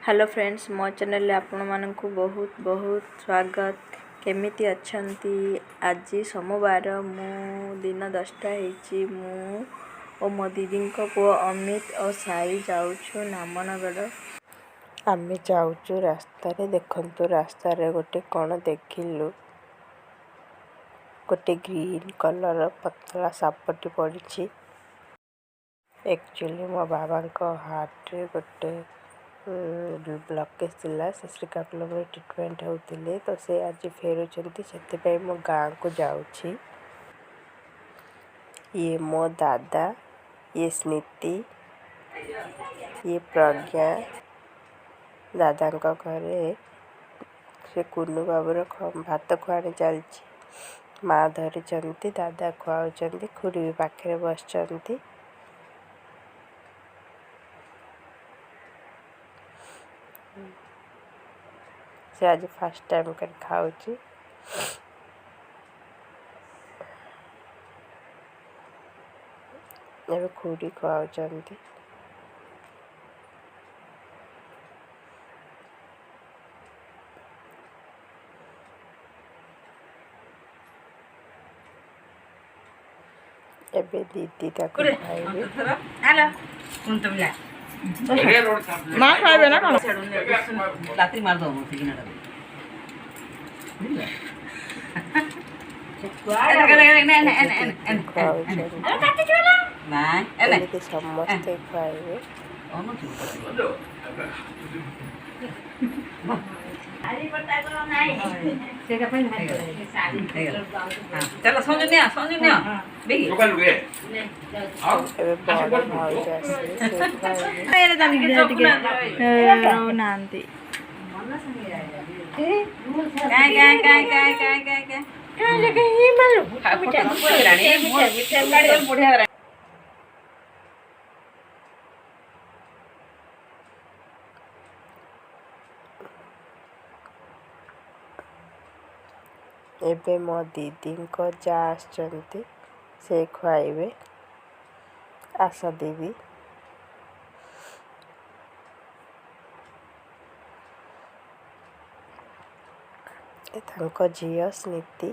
Hello friends मो channel आपण मानक बहुत बहुत स्वागत। केमिति अच्छंती आज सोमवार मु दिन 10टा होईची मु और मो दीदी को पुओ अमित और साई जाऊछु नामनगढ़। आमे जाऊछु रास्ता रे देखंतु रास्ता रे गोटे कोन देखिलु गोटे ग्रीन कलर पतला सापटी पड़ी। एक्चुअली मो बाबा को हार्ट रे गोटे ब्लकेज थिला से श्रीकाकुलम ट्रिटमेंट होते तो से आज फेरुंट से मो गाँ को जाऊँगी। ये मो दादा, ये स्नीति, ये प्रज्ञा दादा घरे से कुन्नू बाबूर भात खुआने चलती। माँ धरी दादा खुआउंट खुड़ी भी पाखे बस से आज फर्स्ट टाइम कर खाऊची। ଏବେ ଖୁଡ଼ି ଖୁଆଉଛନ୍ତି। ଏବେ दीदी ତାକୁ ଖାଇବେ। हेलो कौन तो मिला मां खाइबे ना कोन रात्रि मार दो मुझे किना ଏମିତି ସମସ୍ତେ ଖାଇବେ। चलो समझ नहीं ଏବେ ବଡ଼ ଭାଉଜ ଆସିବେ ରହୁନାହାନ୍ତି। ଏବେ ମୋ दीदी जा आसचंती से खुआइबे। आशा दीदी तांको झियो स्नीति।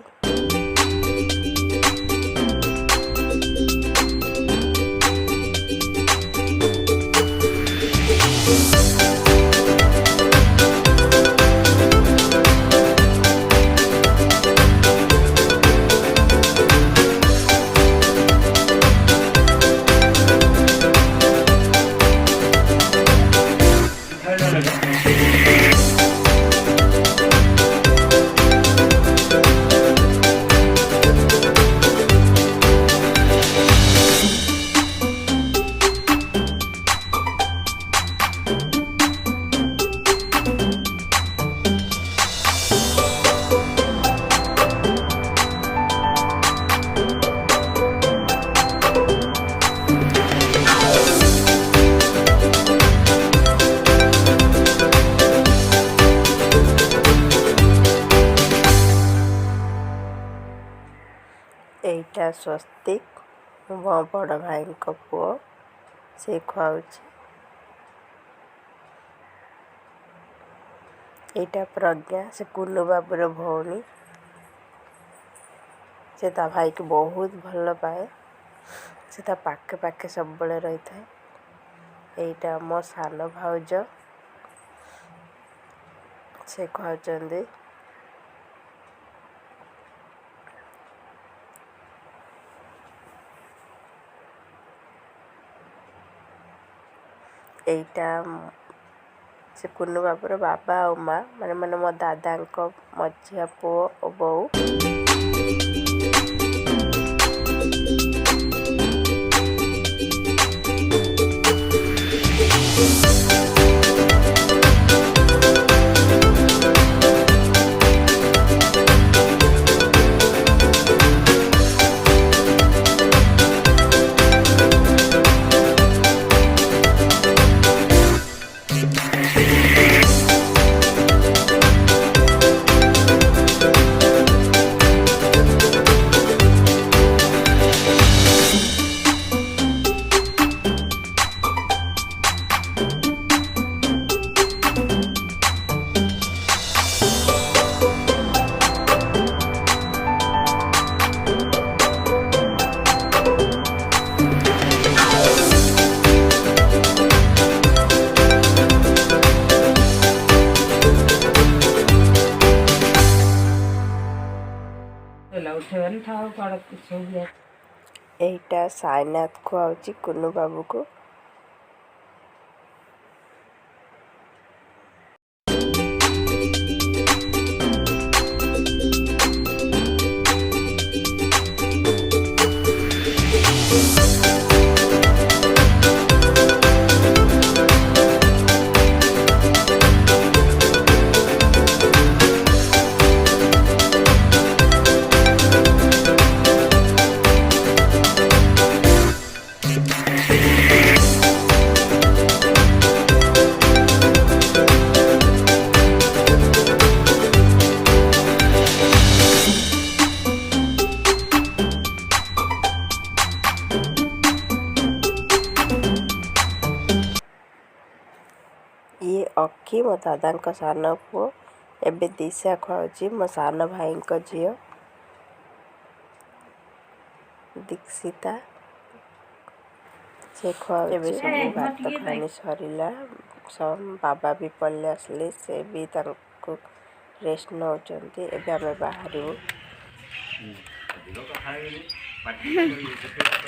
एटा स्वस्तिक मो बड़ भाई को पुओ से खुआउची। एटा प्रज्ञा से कुन्नू बाबूर भौणी से ता भाई को बहुत भल पाए। से ता पाखे पाखे सब बड़े रही था। एटा मो सान भाउज से खुआउचंदी। एटा से कुन्नू बाबूर बाबा और माँ माने मो दादा मझिया पुओ और बहू। ଏଇଟା ସାଇନାଥ ଖୁଆଉଛି କୁନୁ ବାବୁକୁ। ଇଏ ଅକ୍ଷି ମୋ ଦାଦାଙ୍କ ସାନ ପୁଅ। ଏବେ ଦିଶା ଖୁଆଉଛି ମୋ ସାନ ଭାଇଙ୍କ ଝିଅ ଦୀକ୍ଷିତା। ସେ ଖୁଆଉଛି। ଏବେ ସବୁ ଭାତ ଖାଣି ସରିଲା। ବାବା ବି ପଳେଇ ଆସିଲେ, ସେ ବି ତାଙ୍କୁ ରେଷ୍ଟ ନେଉଛନ୍ତି। ଏବେ ଆମେ ବାହାରିବୁ।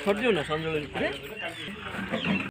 ସରିଯିବ ନା ସଞ୍ଜବେଳେ ଭିତରେ।